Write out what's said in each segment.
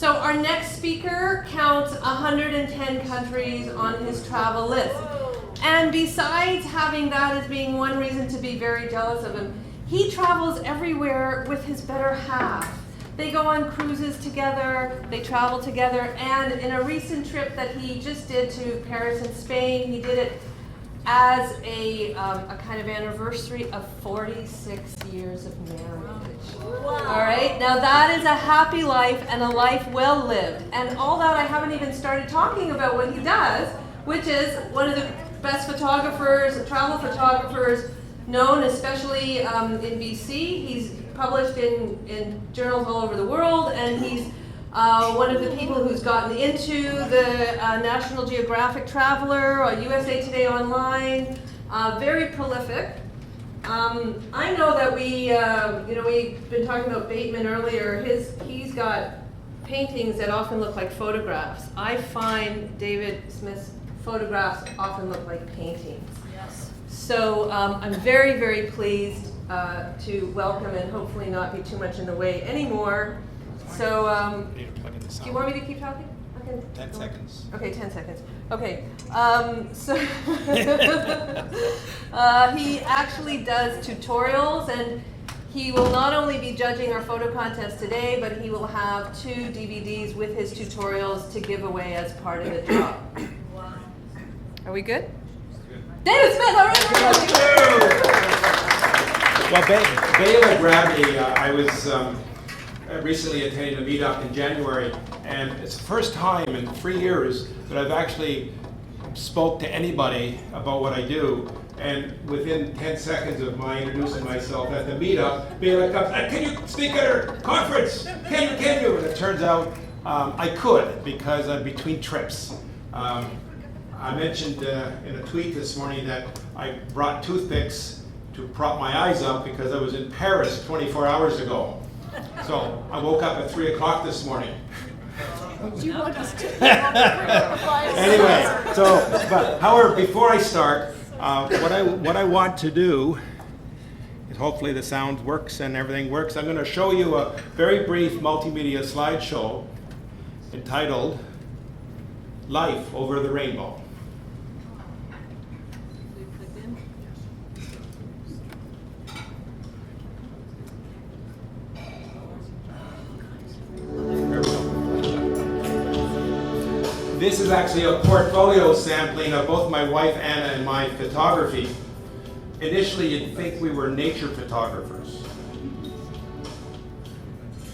So our next speaker counts 110 countries on his travel list. And besides having that as being one reason to be very jealous of him, he travels everywhere with his better half. They go on cruises together, they travel together, and in a recent trip that he just did to Paris and Spain, he did it as a kind of anniversary of 46 years of marriage. Wow. All right, now that is a happy life and a life well lived. And all that, I haven't even started talking about what he does, which is one of the best photographers, travel photographers, known especially in BC. He's published in journals all over the world, and he's one of the people who's gotten into the National Geographic Traveler, USA Today Online, very prolific. I know that we've been talking about Bateman earlier. He's got paintings that often look like photographs. I find David Smith's photographs often look like paintings. Yes. So I'm very, very pleased to welcome and hopefully not be too much in the way anymore. So, do you want me to keep talking? Okay. 10 seconds. Okay, 10 seconds. Okay. So he actually does tutorials, and he will not only be judging our photo contest today, but he will have 2 DVDs with his tutorials to give away as part of the draw. Wow. Are we good? David Smith, all right. Well, Bela grabbed me. I was recently attending a meetup in January, and it's the first time in 3 years that I've actually spoke to anybody about what I do. And within 10 seconds of my introducing myself at the meetup, Bela comes, can you speak at our conference? Can you? And it turns out I could, because I'm between trips. I mentioned in a tweet this morning that I brought toothpicks to prop my eyes up because I was in Paris 24 hours ago. So I woke up at 3 o'clock this morning. Do you want us to? Anyway, but however, before I start, what I want to do is, hopefully the sound works and everything works. I'm going to show you a very brief multimedia slideshow entitled "Life Over the Rainbow." This is actually a portfolio sampling of both my wife Anna and my photography. Initially, you'd think we were nature photographers.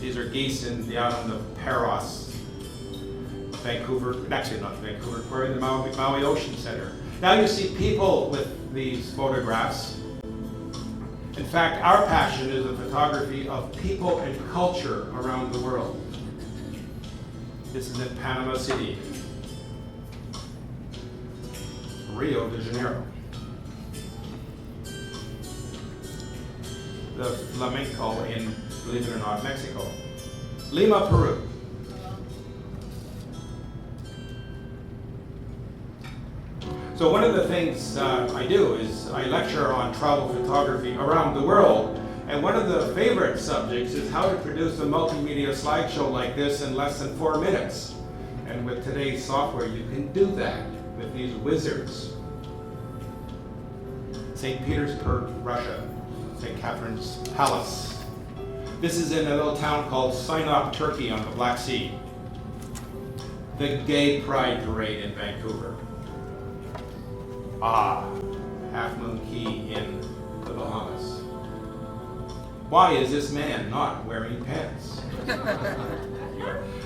These are geese in the island of Paros, Vancouver. Actually, not Vancouver. We're in the Maui Ocean Center. Now you see people with these photographs. In fact, our passion is the photography of people and culture around the world. This is in Panama City, Rio de Janeiro. The flamenco in, believe it or not, Mexico. Lima, Peru. So one of the things I do is I lecture on travel photography around the world, and one of the favorite subjects is how to produce a multimedia slideshow like this in less than 4 minutes. And with today's software, you can do that with these wizards. St. Petersburg, Russia, St. Catherine's Palace. This is in a little town called Sinop, Turkey on the Black Sea. The Gay Pride Parade in Vancouver. Half Moon Key in the Bahamas. Why is this man not wearing pants?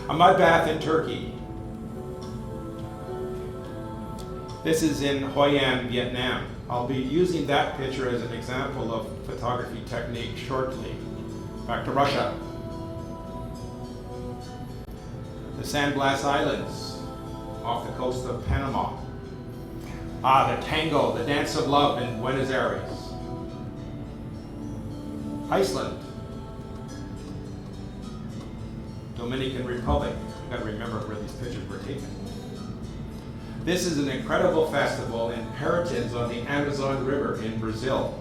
A mud bath in Turkey. This is in Hoi An, Vietnam. I'll be using that picture as an example of photography technique shortly. Back to Russia. The San Blas Islands off the coast of Panama. The tango, the dance of love in Buenos Aires. Iceland. Dominican Republic. You've got to remember where these pictures were taken. This is an incredible festival in Peritins on the Amazon River in Brazil.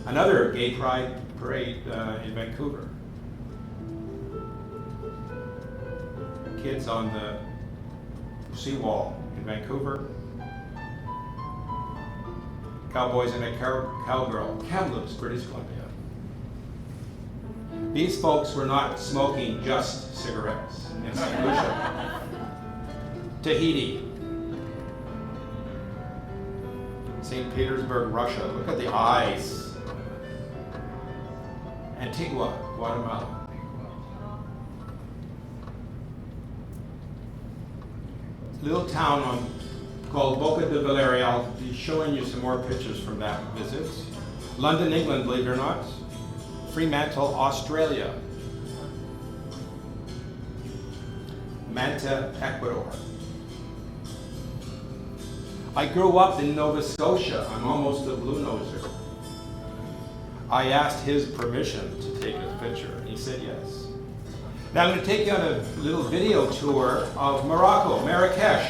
Another gay pride parade in Vancouver. kids on the seawall in Vancouver. Cowboys and a cowgirl, Kamloops, British Columbia. These folks were not smoking just cigarettes in St. Lucia. Tahiti, St. Petersburg, Russia. Look at the eyes. Antigua, Guatemala. Little town called Boca de Valera. I'll be showing you some more pictures from that visit. London, England, believe it or not. Fremantle, Australia. Manta, Ecuador. I grew up in Nova Scotia. I'm almost a blue noser. I asked his permission to take a picture, and he said yes. Now I'm going to take you on a little video tour of Morocco, Marrakesh,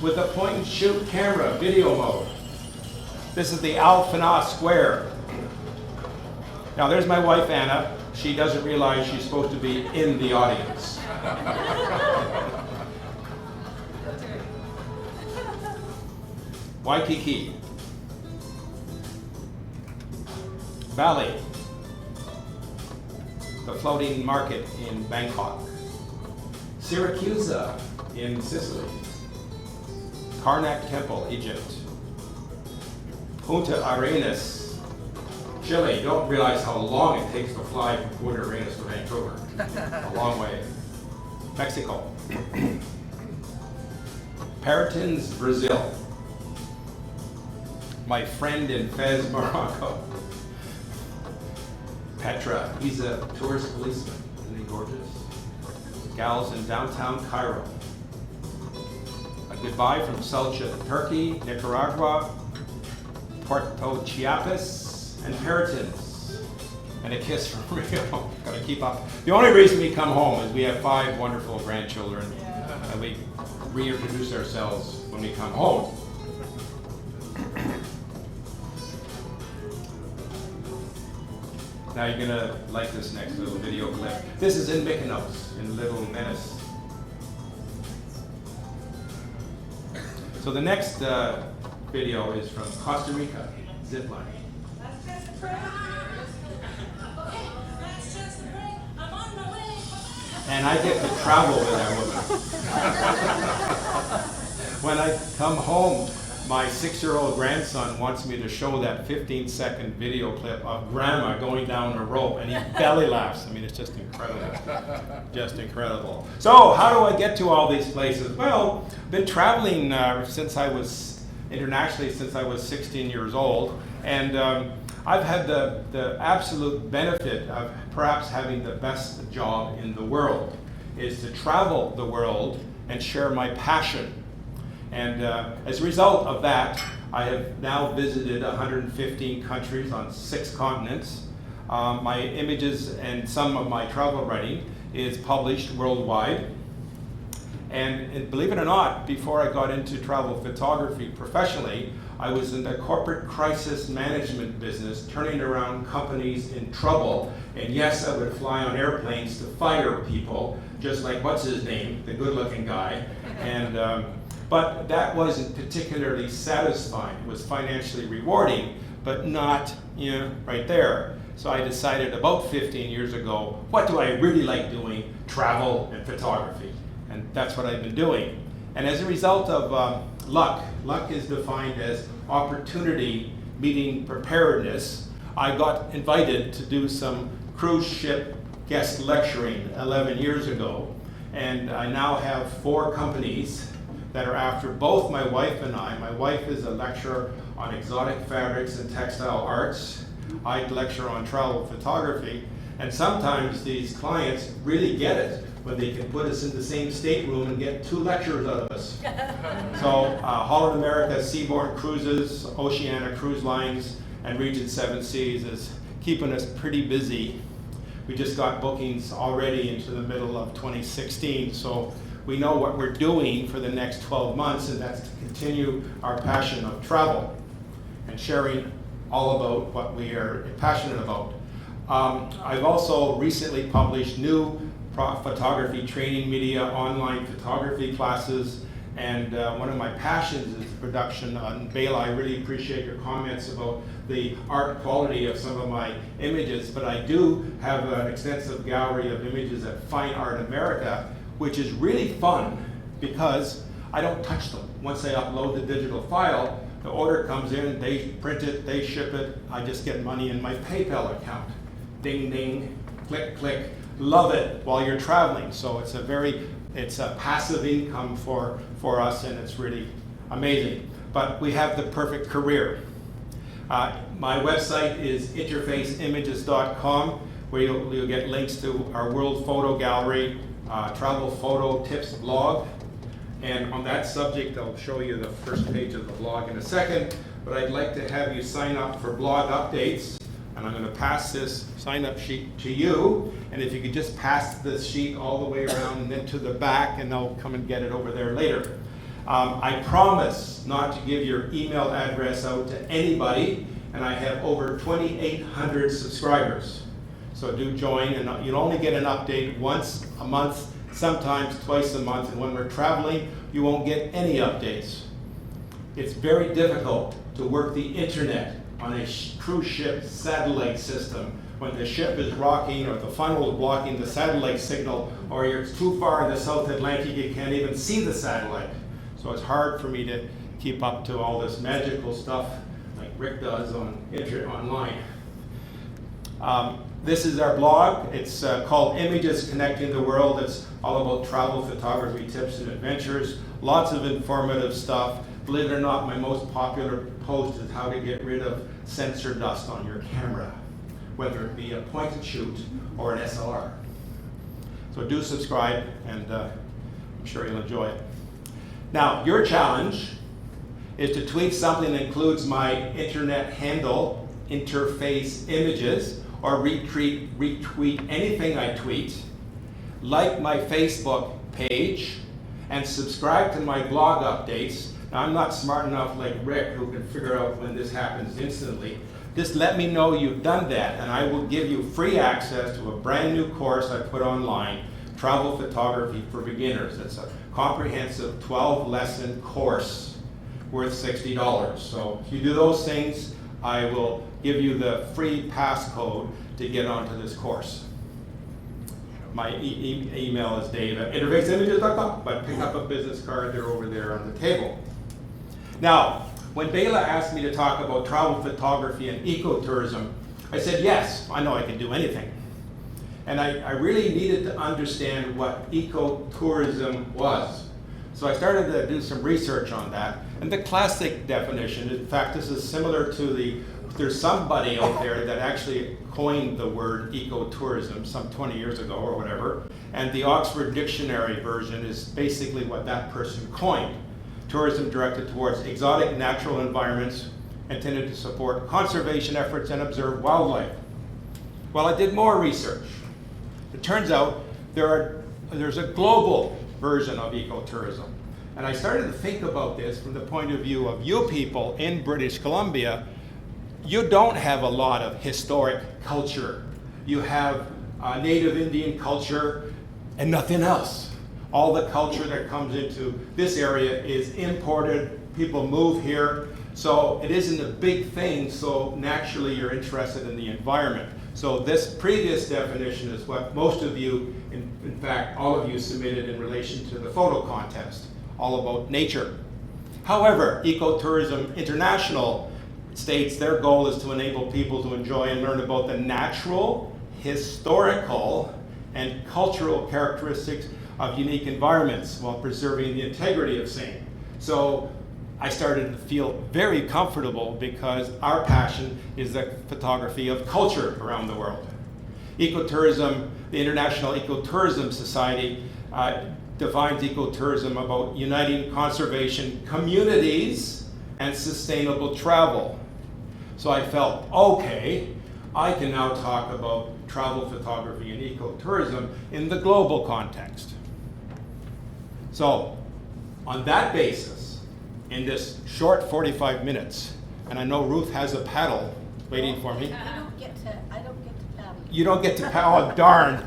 with a point-and-shoot camera, video mode. This is the Al Fana Square. Now there's my wife, Anna. She doesn't realize she's supposed to be in the audience. Waikiki. Bali. The floating market in Bangkok. Syracuse in Sicily. Karnak Temple, Egypt. Punta Arenas, Chile. Don't realize how long it takes to fly from Punta Arenas to Vancouver. A long way. Mexico. Paratins, Brazil. My friend in Fez, Morocco. Petra, he's a tourist policeman. Isn't he gorgeous? Gals in downtown Cairo. A goodbye from Selcha, Turkey, Nicaragua, Puerto Chiapas, and Paratins. And a kiss from Rio. Gotta keep up. The only reason we come home is we have 5 wonderful grandchildren, and we reintroduce ourselves when we come home. Now you're gonna like this next little video clip. This is in Mykonos, in Little Venice. So the next video is from Costa Rica, zipline. And I get to travel with that woman. When I come home, my 6-year-old grandson wants me to show that 15-second video clip of grandma going down a rope, and he belly laughs. I mean, it's just incredible. Just incredible. So how do I get to all these places? Well, I've been traveling internationally since I was 16 years old, and I've had the absolute benefit of perhaps having the best job in the world, is to travel the world and share my passion. And as a result of that, I have now visited 115 countries on 6 continents. My images and some of my travel writing is published worldwide. And believe it or not, before I got into travel photography professionally, I was in the corporate crisis management business, turning around companies in trouble. And yes, I would fly on airplanes to fire people, just like what's his name, the good-looking guy. And but that wasn't particularly satisfying. It was financially rewarding, but not, right there. So I decided about 15 years ago, what do I really like doing? Travel and photography. And that's what I've been doing. And as a result of luck is defined as opportunity meeting preparedness, I got invited to do some cruise ship guest lecturing 11 years ago. And I now have 4 companies that are after both my wife and I. My wife is a lecturer on exotic fabrics and textile arts. I lecture on travel photography. And sometimes these clients really get it when they can put us in the same stateroom and get 2 lectures out of us. So Holland America, Seabourn Cruises, Oceania Cruise Lines, and Region 7 Seas is keeping us pretty busy. We just got bookings already into the middle of 2016, so we know what we're doing for the next 12 months, and that's to continue our passion of travel and sharing all about what we are passionate about. I've also recently published new photography training media, online photography classes, and one of my passions is production. Bela, I really appreciate your comments about the art quality of some of my images, but I do have an extensive gallery of images at Fine Art America, which is really fun because I don't touch them. Once I upload the digital file, the order comes in, they print it, they ship it, I just get money in my PayPal account. Ding, ding, click, click. Love it while you're traveling. So it's a passive income for us, and it's really amazing. But we have the perfect career. My website is interfaceimages.com, where you'll get links to our World Photo Gallery, Travel Photo Tips blog. And on that subject, I'll show you the first page of the blog in a second, but I'd like to have you sign up for blog updates. And I'm going to pass this sign-up sheet to you. And if you could just pass this sheet all the way around and then to the back, and I'll come and get it over there later. I promise not to give your email address out to anybody, and I have over 2,800 subscribers. So do join, and you'll only get an update once a month, sometimes twice a month, and when we're traveling, you won't get any updates. It's very difficult to work the internet on a cruise ship satellite system when the ship is rocking or the funnel is blocking the satellite signal, or you're too far in the South Atlantic, you can't even see the satellite. So it's hard for me to keep up to all this magical stuff like Rick does online. This is our blog. It's called Images Connecting the World. It's all about travel photography tips and adventures. Lots of informative stuff. Believe it or not, my most popular post is how to get rid of sensor dust on your camera, whether it be a point and shoot or an SLR. So do subscribe, and I'm sure you'll enjoy it. Now, your challenge is to tweet something that includes my internet handle, Interface Images, or retweet anything I tweet, like my Facebook page, and subscribe to my blog updates. Now, I'm not smart enough like Rick, who can figure out when this happens instantly. Just let me know you've done that, and I will give you free access to a brand new course I put online, Travel Photography for Beginners. It's a comprehensive 12-lesson course worth $60. So if you do those things, I will give you the free passcode to get onto this course. My email is dave@interfaceimages.com, but pick up a business card, they're over there on the table. Now, when Bela asked me to talk about travel photography and ecotourism, I said, yes, I know I can do anything. And I really needed to understand what ecotourism was. So I started to do some research on that. And the classic definition, in fact, this is similar to there's somebody out there that actually coined the word ecotourism some 20 years ago or whatever. And the Oxford Dictionary version is basically what that person coined. Tourism directed towards exotic natural environments intended to support conservation efforts and observe wildlife. Well, I did more research. It turns out there's a global version of ecotourism. And I started to think about this from the point of view of you people in British Columbia. You don't have a lot of historic culture. You have native Indian culture and nothing else. All the culture that comes into this area is imported. People move here. So it isn't a big thing, so naturally you're interested in the environment. So this previous definition is what most of you, in fact, all of you submitted in relation to the photo contest, all about nature. However, Ecotourism International states their goal is to enable people to enjoy and learn about the natural, historical, and cultural characteristics of unique environments while preserving the integrity of same. So I started to feel very comfortable because our passion is the photography of culture around the world. Ecotourism, the International Ecotourism Society defines ecotourism about uniting conservation communities and sustainable travel. So I felt, okay, I can now talk about travel photography and ecotourism in the global context. So on that basis, in this short 45 minutes, and I know Ruth has a paddle waiting for me. I don't get to paddle you don't get to, oh darn.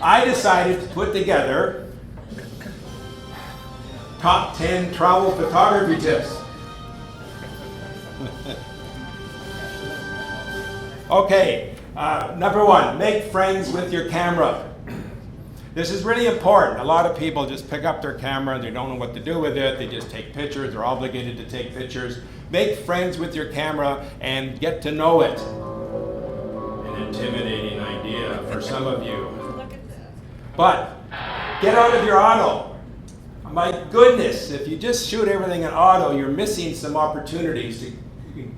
I decided to put together top 10 travel photography tips. Okay, number one, make friends with your camera. This is really important. A lot of people just pick up their camera and they don't know what to do with it. They just take pictures. They're obligated to take pictures. Make friends with your camera and get to know it. An intimidating idea for some of you. But get out of your auto. My goodness, if you just shoot everything in auto, you're missing some opportunities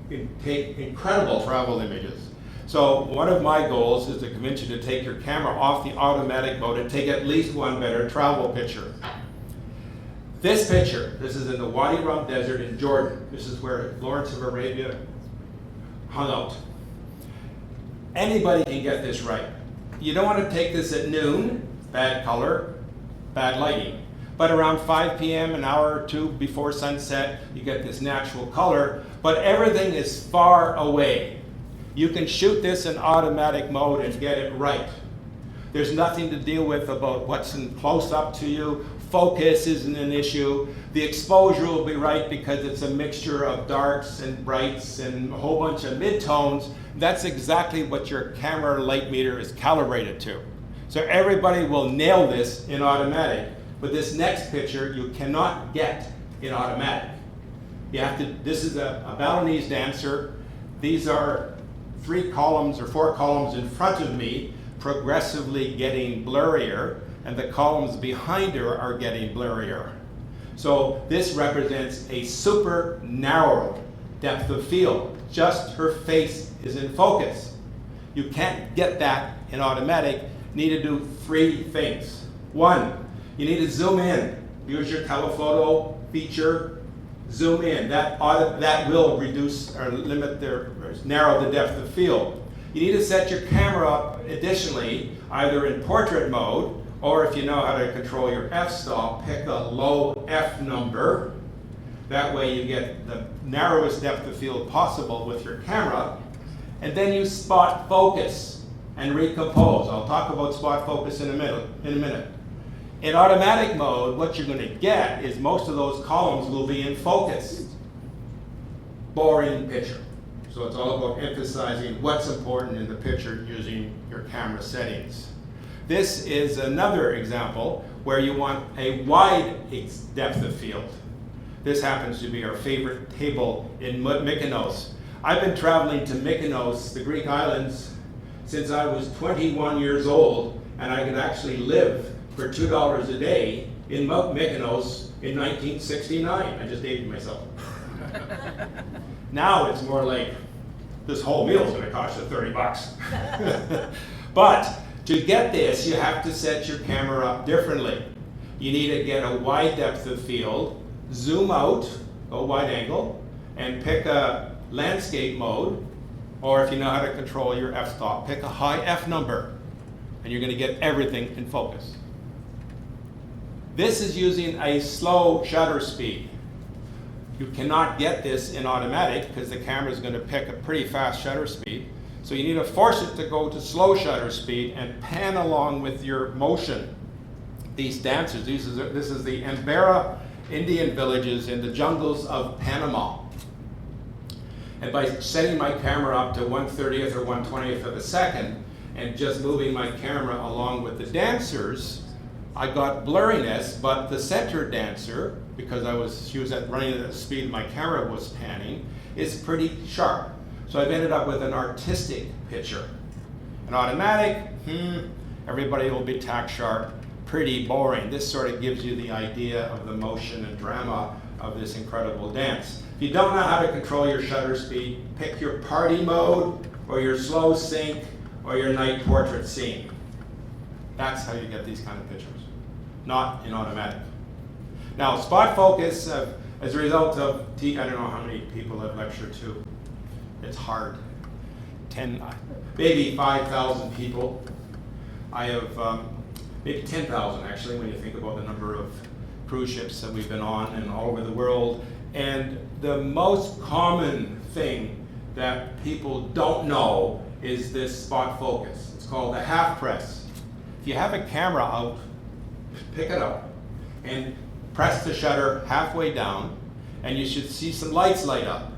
to take incredible travel images. So one of my goals is to convince you to take your camera off the automatic mode and take at least one better travel picture. This picture, this is in the Wadi Rum Desert in Jordan. This is where Lawrence of Arabia hung out. Anybody can get this right. You don't want to take this at noon, bad color, bad lighting. But around 5 p.m., an hour or two before sunset, you get this natural color, but everything is far away. You can shoot this in automatic mode and get it right. There's nothing to deal with about what's in close up to you. Focus isn't an issue. The exposure will be right because it's a mixture of darks and brights and a whole bunch of midtones. That's exactly what your camera light meter is calibrated to. So everybody will nail this in automatic. But this next picture you cannot get in automatic. You have to, this is a Balinese dancer. These are 3 columns or 4 columns in front of me, progressively getting blurrier, and the columns behind her are getting blurrier. So this represents a super narrow depth of field. Just her face is in focus. You can't get that in automatic. You need to do 3 things. 1, you need to zoom in. Use your telephoto feature. Zoom in. That will reduce or limit or narrow the depth of field. You need to set your camera up additionally, either in portrait mode, or if you know how to control your f-stop, pick a low f number. That way you get the narrowest depth of field possible with your camera. And then you spot focus and recompose. I'll talk about spot focus in a minute. In automatic mode, what you're going to get is most of those columns will be in focus. Boring picture. So it's all about emphasizing what's important in the picture using your camera settings. This is another example where you want a wide depth of field. This happens to be our favorite table in Mykonos. I've been traveling to Mykonos, the Greek islands, since I was 21 years old, and I could actually live for $2 a day in Mykonos in 1969. I just dated myself. Now it's more like this whole meal is going to cost you 30 bucks. But to get this, you have to set your camera up differently. You need to get a wide depth of field, zoom out, go wide angle, and pick a landscape mode, or if you know how to control your f-stop, pick a high f number, and you're going to get everything in focus. This is using a slow shutter speed. You cannot get this in automatic because the camera is going to pick a pretty fast shutter speed. So you need to force it to go to slow shutter speed and pan along with your motion. These dancers, this is the Embera Indian villages in the jungles of Panama. And by setting my camera up to 1/30th or 1/20th of a second and just moving my camera along with the dancers, I got blurriness, but the center dancer, because she was running at the speed my camera was panning, is pretty sharp. So I've ended up with an artistic picture. An automatic, everybody will be tack sharp, pretty boring. This sort of gives you the idea of the motion and drama of this incredible dance. If you don't know how to control your shutter speed, pick your party mode, or your slow sync, or your night portrait scene. That's how you get these kind of pictures, not in automatic. Now, spot focus, as a result of, I don't know how many people I've lectured to. It's hard. Maybe 5,000 people. I have maybe 10,000 actually, when you think about the number of cruise ships that we've been on and all over the world. And the most common thing that people don't know is this spot focus. It's called the half press. If you have a camera out, pick it up and press the shutter halfway down, and you should see some lights light up.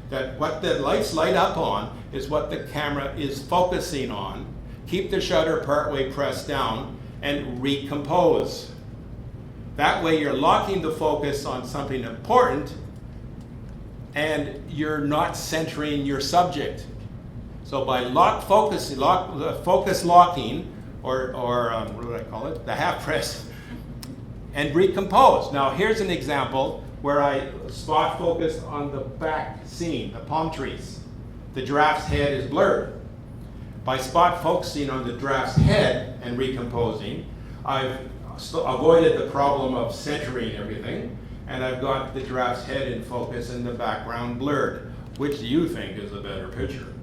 That what the lights light up on is what the camera is focusing on. Keep the shutter partway pressed down and recompose. That way you're locking the focus on something important and you're not centering your subject. So by focus locking, or what do I call it? The half press, and recompose. Now here's an example where I spot focused on the back scene, the palm trees. The giraffe's head is blurred. By spot focusing on the giraffe's head and recomposing, I've avoided the problem of centering everything, and I've got the giraffe's head in focus and the background blurred. Which do you think is a better picture?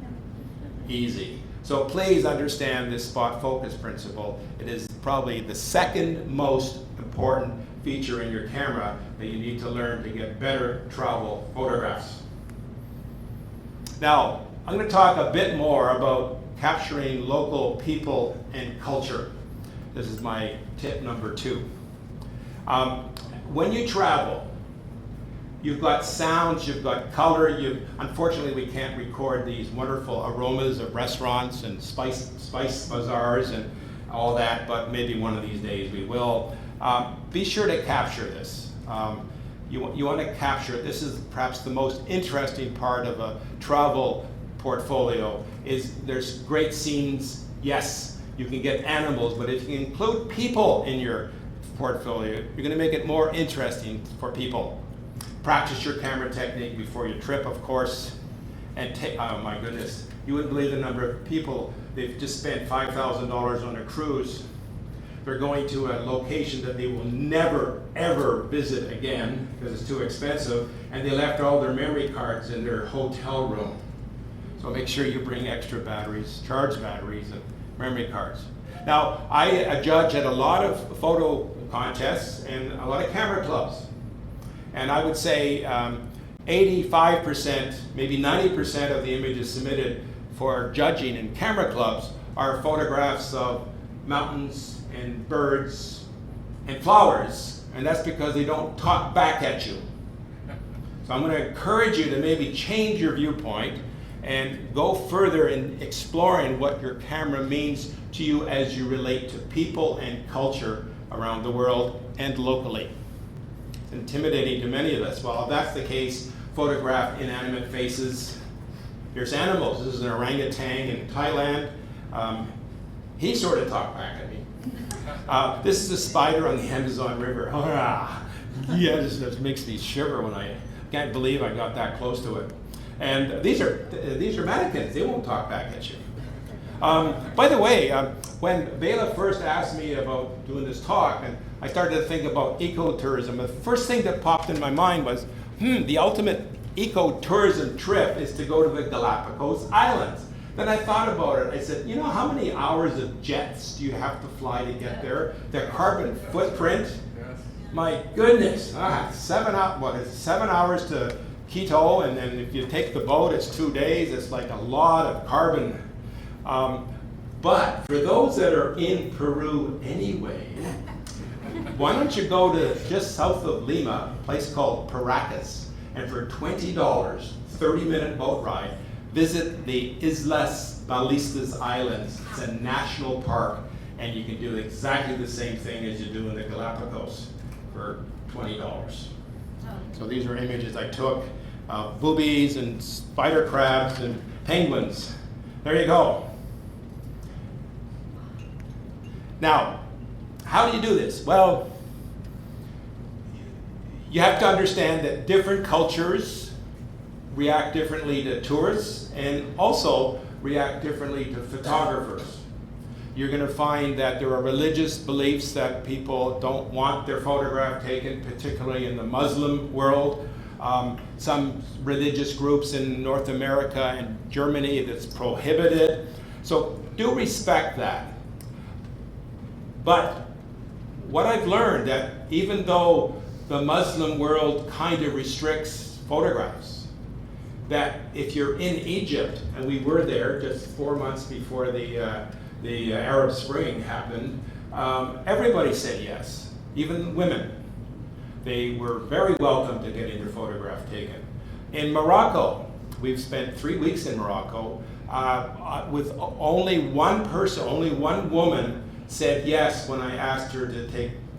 Easy. So please understand this spot focus principle. It is probably the second most important feature in your camera that you need to learn to get better travel photographs. Now, I'm going to talk a bit more about capturing local people and culture. This is my tip number 2. When you travel, you've got sounds, you've got color. Unfortunately, we can't record these wonderful aromas of restaurants and spice bazaars and all that, but maybe one of these days we will. Be sure to capture this. You want to capture it. This is perhaps the most interesting part of a travel portfolio. Is there's great scenes. Yes, you can get animals, but if you include people in your portfolio, you're going to make it more interesting for people. Practice your camera technique before your trip, of course, and oh my goodness, you wouldn't believe the number of people. They've just spent $5,000 on a cruise. They're going to a location that they will never, ever visit again because it's too expensive, and they left all their memory cards in their hotel room. So make sure you bring extra batteries, charged batteries, and memory cards. Now, I judge at a lot of photo contests and a lot of camera clubs. And I would say 85%, maybe 90% of the images submitted for judging in camera clubs are photographs of mountains and birds and flowers, and that's because they don't talk back at you. So I'm going to encourage you to maybe change your viewpoint and go further in exploring what your camera means to you as you relate to people and culture around the world and locally. It's intimidating to many of us. Well, if that's the case, photograph inanimate faces. Here's animals. This is an orangutan in Thailand. He sort of talked back at me. This is a spider on the Amazon River. Yeah, this makes me shiver when I can't believe I got that close to it. And these are mannequins. They won't talk back at you. By the way, when Bela first asked me about doing this talk, and I started to think about ecotourism, the first thing that popped in my mind was, the ultimate ecotourism trip is to go to the Galapagos Islands. Then I thought about it. I said, you know how many hours of jets do you have to fly to get there? The carbon footprint? My goodness, 7 hours to Quito, and then if you take the boat, it's 2 days. It's like a lot of carbon. But for those that are in Peru anyway, why don't you go to just south of Lima, a place called Paracas, and for $20, 30-minute boat ride, visit the Islas Ballestas Islands. It's a national park, and you can do exactly the same thing as you do in the Galapagos for $20. So these are images I took of boobies and spider crabs and penguins. There you go. Now, how do you do this? Well, you have to understand that different cultures react differently to tourists and also react differently to photographers. You're going to find that there are religious beliefs that people don't want their photograph taken, particularly in the Muslim world. Some religious groups in North America and Germany that's prohibited. So do respect that. But what I've learned that even though the Muslim world kind of restricts photographs, that if you're in Egypt, and we were there just 4 months before the Arab Spring happened, everybody said yes, even women. They were very welcome to getting their photograph taken. In Morocco, we've spent 3 weeks in Morocco, with only one person, only one woman said yes when I asked her to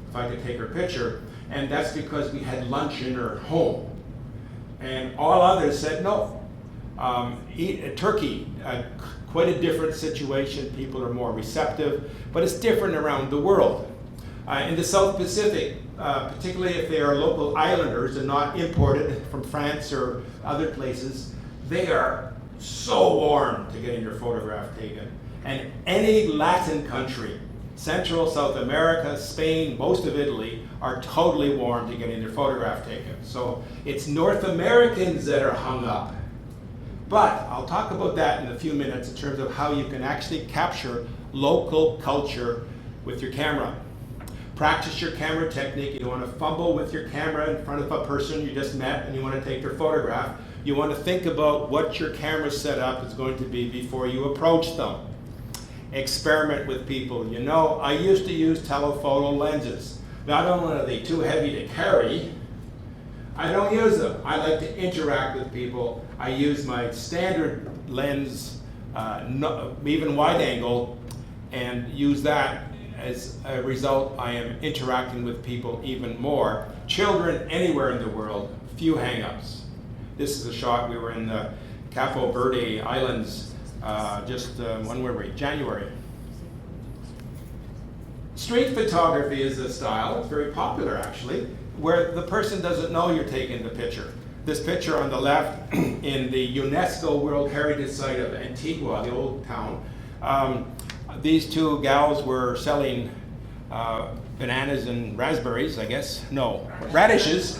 if I could take her picture, and that's because we had lunch in her home. And all others said no. Turkey, quite a different situation. People are more receptive, but it's different around the world. In the South Pacific, particularly if they are local islanders and not imported from France or other places, they are so warm to getting their photograph taken. And any Latin country, Central, South America, Spain, most of Italy, are totally warm to getting their photograph taken. So it's North Americans that are hung up. But I'll talk about that in a few minutes in terms of how you can actually capture local culture with your camera. Practice your camera technique. You don't want to fumble with your camera in front of a person you just met and you want to take their photograph. You want to think about what your camera setup is going to be before you approach them. Experiment with people. You know, I used to use telephoto lenses. Not only are they too heavy to carry, I don't use them. I like to interact with people. I use my standard lens, even wide angle, and use that. As a result, I am interacting with people even more. Children anywhere in the world, few hang-ups. This is a shot. We were in the Capo Verde Islands when were we? January. Street photography is a style. It's very popular, actually, where the person doesn't know you're taking the picture. This picture on the left in the UNESCO World Heritage Site of Antigua, the old town. These two gals were selling bananas and raspberries, I guess. No, radishes.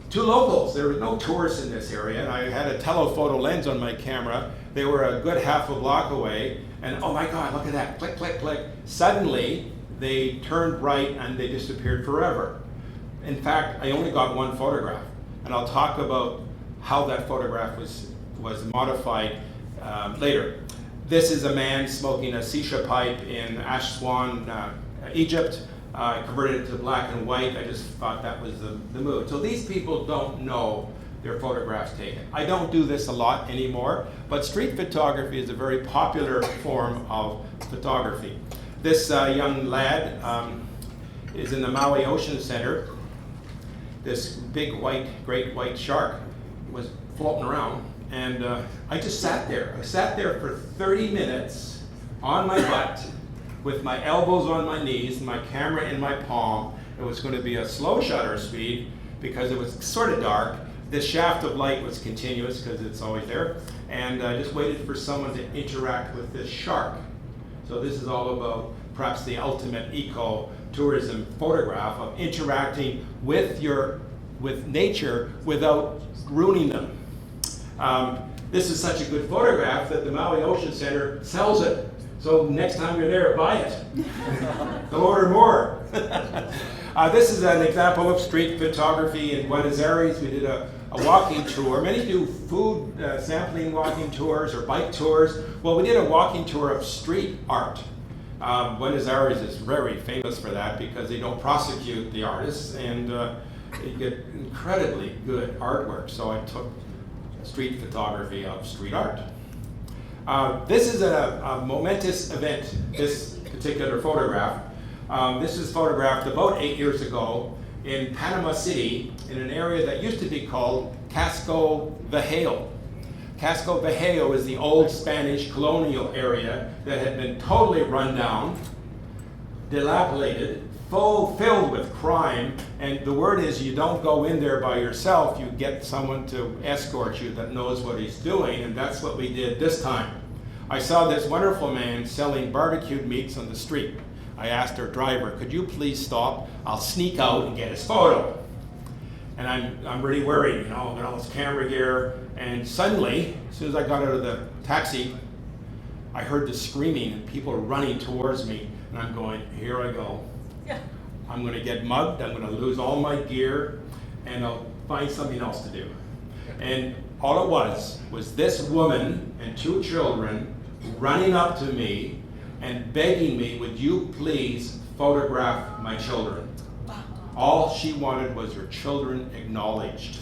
Two locals. There were no tourists in this area, and I had a telephoto lens on my camera. They were a good half a block away, and oh my God, look at that, click, click, click. Suddenly, they turned right and they disappeared forever. In fact, I only got one photograph, and I'll talk about how that photograph was modified later. This is a man smoking a shisha pipe in Aswan, Egypt. I converted it to black and white. I just thought that was the mood. So these people don't know their photographs taken. I don't do this a lot anymore, but street photography is a very popular form of photography. This young lad is in the Maui Ocean Center. This big great white shark was floating around, and I just sat there. I sat there for 30 minutes on my butt with my elbows on my knees and my camera in my palm. It was going to be a slow shutter speed because it was sort of dark. This shaft of light was continuous because it's always there, and I just waited for someone to interact with this shark. So this is all about perhaps the ultimate ecotourism photograph of interacting with nature without ruining them. This is such a good photograph that the Maui Ocean Center sells it. So next time you're there, buy it. They'll order more. This is an example of street photography in Buenos Aires. We did a walking tour. Many do food sampling walking tours or bike tours. Well, we did a walking tour of street art. Buenos Aires is very famous for that because they don't prosecute the artists, and you get incredibly good artwork. So I took street photography of street art. This is a momentous event, this particular photograph. This was photographed about 8 years ago in Panama City in an area that used to be called Casco Viejo. Casco Viejo is the old Spanish colonial area that had been totally run down, dilapidated, filled with crime, and the word is you don't go in there by yourself, you get someone to escort you that knows what he's doing, and that's what we did this time. I saw this wonderful man selling barbecued meats on the street. I asked our driver, could you please stop? I'll sneak out and get his photo. And I'm really worried, got all this camera gear, and suddenly, as soon as I got out of the taxi, I heard the screaming and people running towards me, and I'm going, here I go. I'm going to get mugged, I'm going to lose all my gear, and I'll find something else to do. And all it was this woman and 2 children running up to me and begging me, would you please photograph my children? All she wanted was her children acknowledged.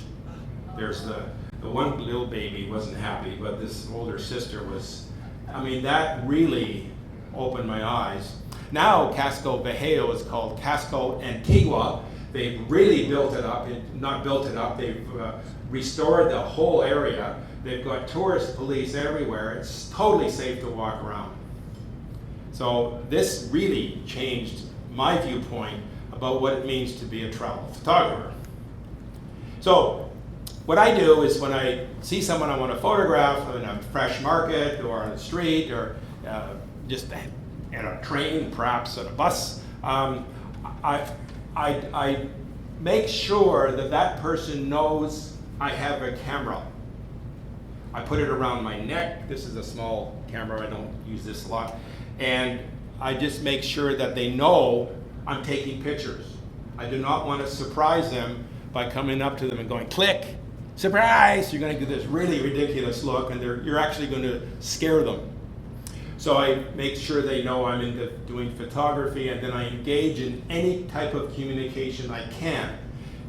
There's the one little baby wasn't happy, but this older sister was. I mean, that really opened my eyes. Now Casco Viejo is called Casco Antigua. They've really built it up, not built it up, they've restored the whole area. They've got tourist police everywhere. It's totally safe to walk around. So this really changed my viewpoint about what it means to be a travel photographer. So what I do is when I see someone I want to photograph in a fresh market or on the street or just in a train, perhaps on a bus, I make sure that that person knows I have a camera. I put it around my neck. This is a small camera. I don't use this a lot. And I just make sure that they know I'm taking pictures. I do not want to surprise them by coming up to them and going, click, surprise! You're going to get this really ridiculous look, and you're actually going to scare them. So I make sure they know I'm into doing photography, and then I engage in any type of communication I can.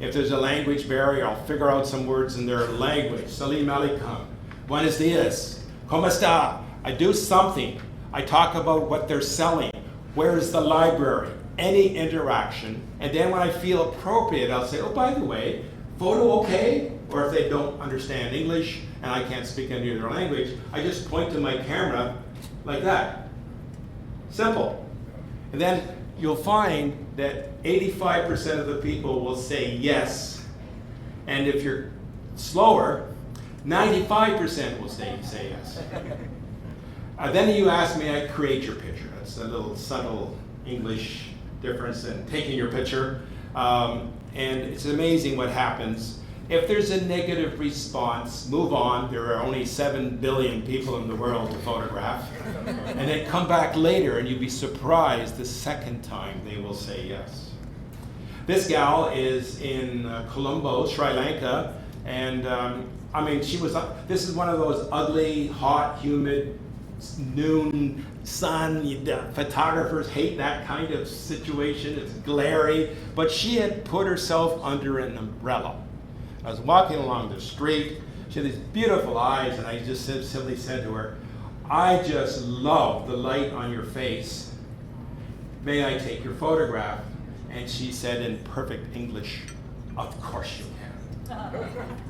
If there's a language barrier, I'll figure out some words in their language. Salim alaikum, buenos dias, como está? I do something. I talk about what they're selling. Where is the library? Any interaction. And then when I feel appropriate, I'll say, oh, by the way, photo okay? Or if they don't understand English and I can't speak any of their language, I just point to my camera like that. Simple. And then you'll find that 85% of the people will say yes. And if you're slower, 95% will say yes. Then you ask me, I create your picture. That's a little subtle English difference in taking your picture. And it's amazing what happens. If there's a negative response, move on. There are only 7 billion people in the world to photograph. And then come back later and you'll be surprised the second time they will say yes. This gal is in Colombo, Sri Lanka. And I mean, this is one of those ugly, hot, humid, noon sun. Photographers hate that kind of situation. It's glary. But she had put herself under an umbrella. I was walking along the street. She had these beautiful eyes, and I just simply said to her, I just love the light on your face. May I take your photograph? And she said in perfect English, of course you can,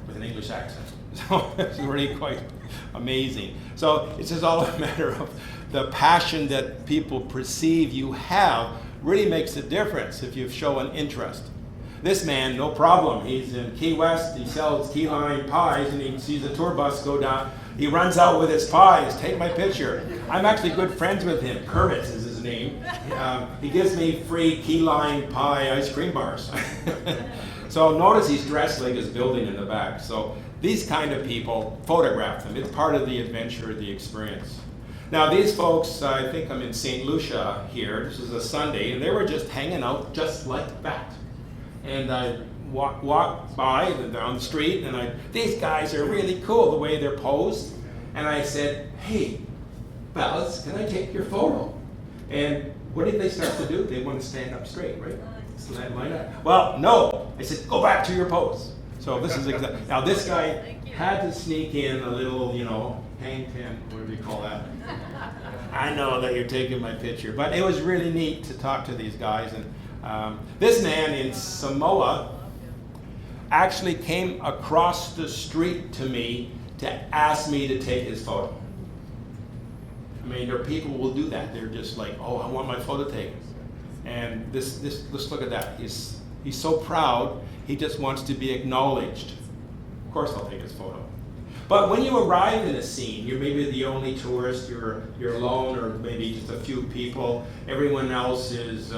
with an English accent. So it's really quite amazing. So it's just all a matter of the passion that people perceive you have really makes a difference if you show an interest. This man, no problem. He's in Key West. He sells key lime pies, and he sees a tour bus go down. He runs out with his pies. Take my picture. I'm actually good friends with him. Kermit is his name. He gives me free key lime pie ice cream bars. So notice he's dressed like his building in the back. So these kind of people, photograph them. It's part of the adventure, the experience. Now these folks, I think I'm in St. Lucia here. This is a Sunday, and they were just hanging out just like that. And I walk by down the street, and these guys are really cool the way they're posed. And I said, hey, fellas, can I take your photo? And what did they start to do? They want to stand up straight, right? Line up. Well, no. I said, go back to your pose. So this is exactly. Now this guy had to sneak in a little, hang ten, what do you call that? I know that you're taking my picture, but it was really neat to talk to these guys. And this man in Samoa actually came across the street to me to ask me to take his photo. I mean, there are people who will do that. They're just like, oh, I want my photo taken. And let's look at that. He's so proud. He just wants to be acknowledged. Of course, I'll take his photo. But when you arrive in a scene, you're maybe the only tourist, you're alone, or maybe just a few people. Everyone else is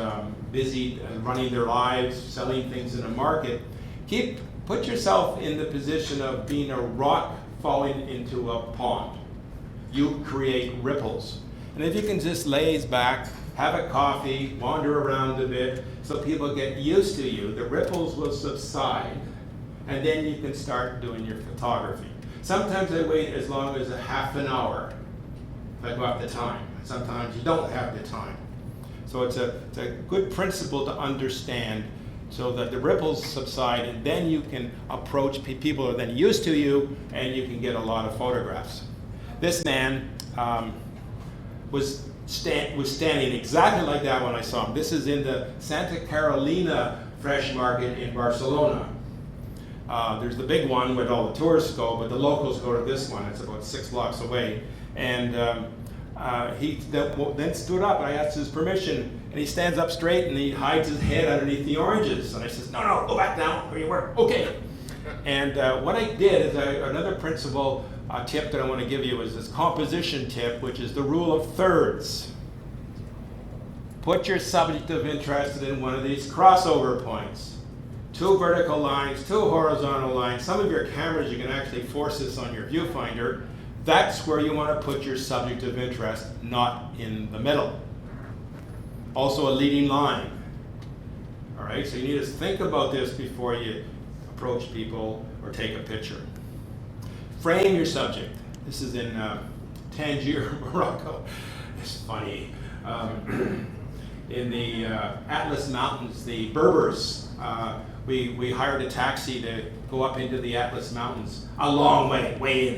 busy running their lives, selling things in a market. Put yourself in the position of being a rock falling into a pond. You create ripples. And if you can just laze back, have a coffee, wander around a bit, so people get used to you, the ripples will subside, and then you can start doing your photography. Sometimes I wait as long as a half an hour if I got the time. Sometimes you don't have the time. So it's a good principle to understand so that the ripples subside, and then you can approach people who are then used to you, and you can get a lot of photographs. This man was standing exactly like that when I saw him. This is in the Santa Carolina Fresh Market in Barcelona. There's the big one where all the tourists go, but the locals go to this one. It's about 6 blocks away. And he then stood up, and I asked his permission, and he stands up straight, and he hides his head underneath the oranges. And I says, no, go back down where you were. Okay. And what I did is another principle tip that I want to give you is this composition tip, which is the rule of thirds. Put your subject of interest in one of these crossover points. 2 vertical lines, 2 horizontal lines. Some of your cameras, you can actually force this on your viewfinder. That's where you want to put your subject of interest, not in the middle. Also a leading line. All right, so you need to think about this before you approach people or take a picture. Frame your subject. This is in Tangier, Morocco. It's funny. In the Atlas Mountains, the Berbers, we hired a taxi to go up into the Atlas Mountains, a long way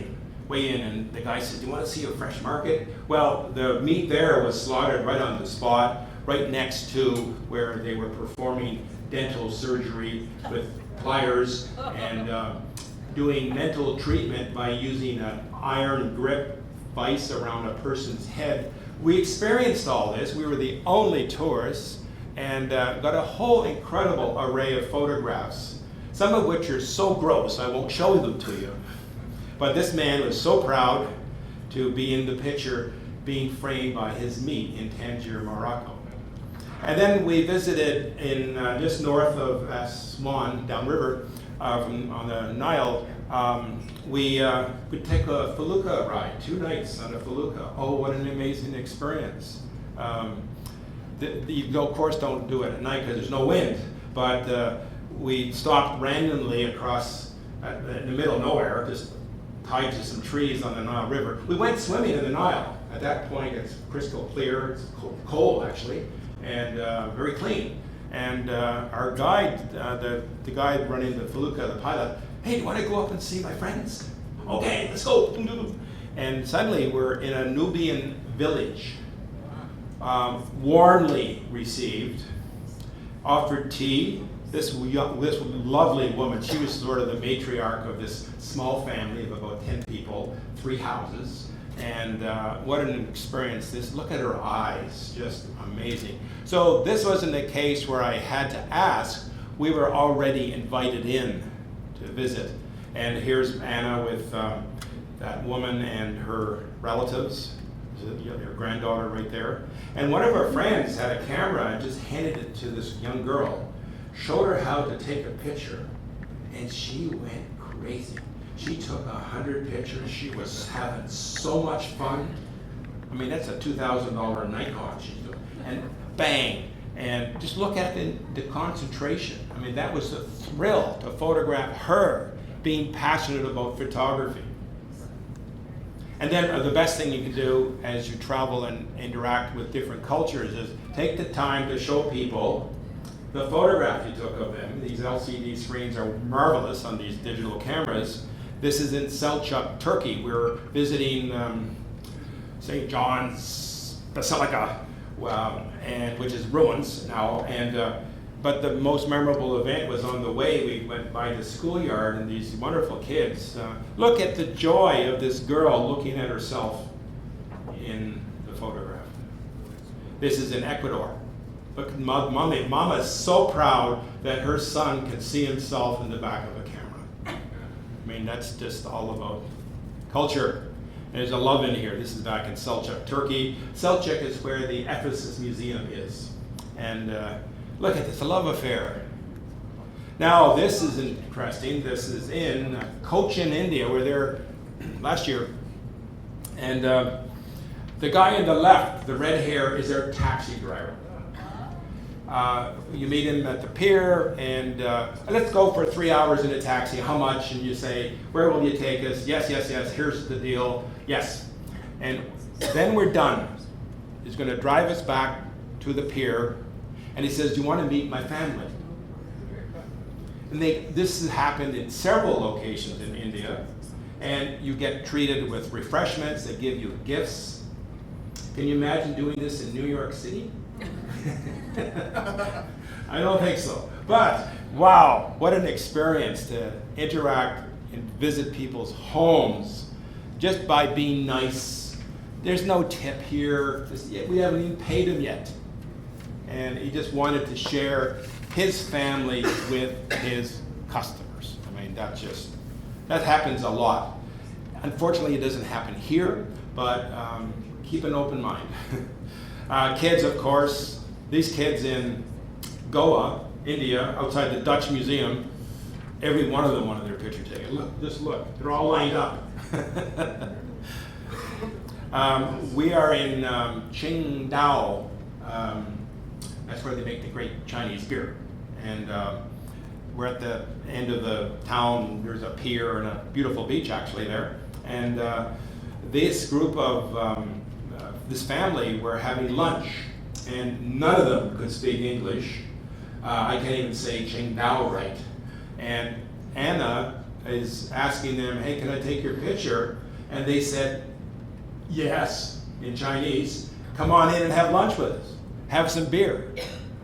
in, and the guy said, do you want to see a fresh market? Well, the meat there was slaughtered right on the spot, right next to where they were performing dental surgery with pliers and doing mental treatment by using an iron grip vise around a person's head. We experienced all this. We were the only tourists, and got a whole incredible array of photographs, some of which are so gross I won't show them to you. But this man was so proud to be in the picture being framed by his meat in Tangier, Morocco. And then we visited in just north of Saison, downriver on the Nile. We would take a felucca ride, 2 nights on a felucca. Oh, what an amazing experience. You, of course, don't do it at night because there's no wind, but we stopped randomly across in the middle of nowhere, just tied to some trees on the Nile River. We went swimming in the Nile. At that point, it's crystal clear. It's cold, actually, and very clean. And our guide, the guy running the felucca, the pilot, hey, do you want to go up and see my friends? Okay, let's go. And suddenly we're in a Nubian village, warmly received, offered tea. This lovely woman, she was sort of the matriarch of this small family of about 10 people, 3 houses. And what an experience. Look at her eyes, just amazing. So this wasn't a case where I had to ask. We were already invited in to visit. And here's Anna with that woman and her relatives. Her granddaughter right there. And one of our friends had a camera and just handed it to this young girl, showed her how to take a picture, and she went crazy. She took 100 pictures. She was having so much fun. I mean, that's a $2,000 Nikon she's doing. And bang. And just look at the concentration. I mean, that was a thrill to photograph her being passionate about photography. And then the best thing you can do as you travel and interact with different cultures is take the time to show people the photograph you took of them. These LCD screens are marvelous on these digital cameras. This is in Selçuk, Turkey. We're visiting St. John's Basilica, which is ruins now. But the most memorable event was on the way. We went by the schoolyard, and these wonderful kids. Look at the joy of this girl looking at herself in the photograph. This is in Ecuador. Look, Mama is so proud that her son can see himself in the back of a camera. I mean, that's just all about culture. There's a love in here. This is back in Selçuk, Turkey. Selçuk is where the Ephesus Museum is. And look at this, a love affair. Now, this is interesting. This is in Cochin, India, where they're last year. And the guy on the left, the red hair, is their taxi driver. You meet him at the pier, and let's go for 3 hours in a taxi. How much? And you say, where will you take us? Yes, yes, yes. Here's the deal. Yes. And then we're done. He's going to drive us back to the pier, and he says, do you want to meet my family? And this has happened in several locations in India, and you get treated with refreshments. They give you gifts. Can you imagine doing this in New York City? I don't think so. But wow, what an experience to interact and visit people's homes just by being nice. There's no tip here. We haven't even paid him yet. And he just wanted to share his family with his customers. I mean, that happens a lot. Unfortunately, it doesn't happen here, but keep an open mind. Kids, of course, these kids in Goa, India, outside the Dutch Museum, every one of them wanted their picture taken. Look, just look, they're all lined up. We are in Qingdao. That's where they make the great Chinese beer. And we're at the end of the town. There's a pier and a beautiful beach actually there. And this group of this family were having lunch, and none of them could speak English. I can't even say Qingdao right. And Anna is asking them, hey, can I take your picture? And they said, yes, in Chinese. Come on in and have lunch with us. Have some beer.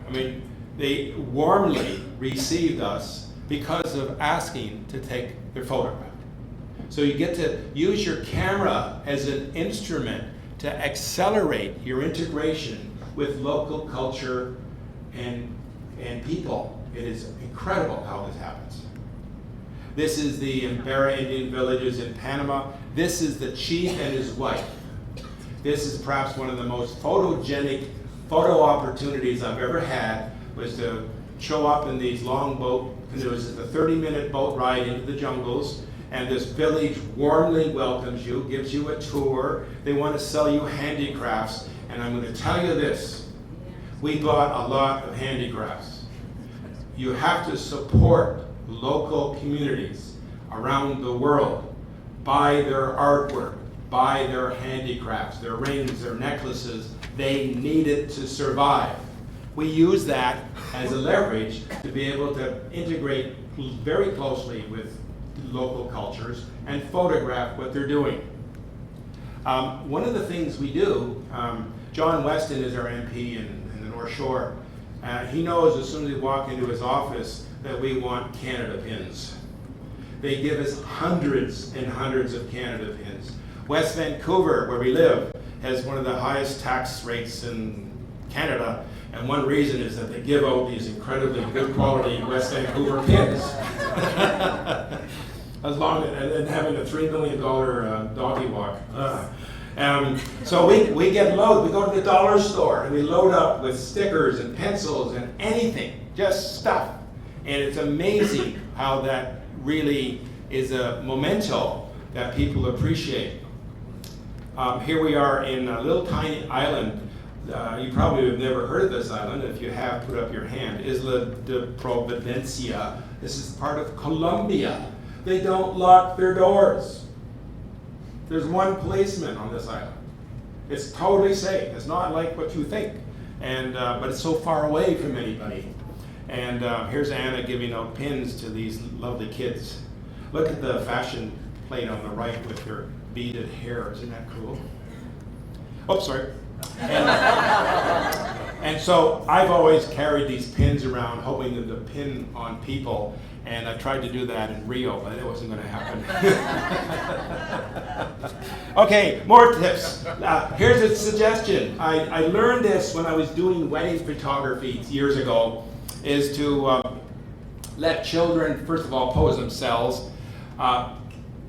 I mean, they warmly received us because of asking to take their photograph. So you get to use your camera as an instrument to accelerate your integration with local culture and people. It is incredible how this happens. This is the Embera Indian villages in Panama. This is the chief and his wife. This is perhaps one of the most photogenic photo opportunities I've ever had, was to show up in these long boat canoes. It's a 30-minute boat ride into the jungles, and this village warmly welcomes you, gives you a tour. They want to sell you handicrafts, and I'm going to tell you this. We bought a lot of handicrafts. You have to support local communities around the world. Buy their artwork, buy their handicrafts, their rings, their necklaces. They need it to survive. We use that as a leverage to be able to integrate very closely with local cultures and photograph what they're doing. One of the things we do, John Weston is our MP in the North Shore. He knows as soon as we walk into his office that we want Canada pins. They give us hundreds and hundreds of Canada pins. West Vancouver, where we live, has one of the highest tax rates in Canada, and one reason is that they give out these incredibly good quality West Vancouver pins. As long as having a $3 million doggy walk. So we get loaded. We go to the dollar store and we load up with stickers and pencils and anything, just stuff. And it's amazing how that really is a memento that people appreciate. Here we are in a little tiny island. You probably have never heard of this island. If you have, put up your hand. Isla de Providencia. This is part of Colombia. They don't lock their doors. There's one policeman on this island. It's totally safe. It's not like what you think. And but it's so far away from anybody. And here's Anna giving out pins to these lovely kids. Look at the fashion plate on the right with her beaded hair. Isn't that cool? Oh, sorry. And so I've always carried these pins around, hoping them to pin on people. And I tried to do that in Rio, but it wasn't going to happen. Okay, more tips. Here's a suggestion. I learned this when I was doing wedding photography years ago, is to let children, first of all, pose themselves.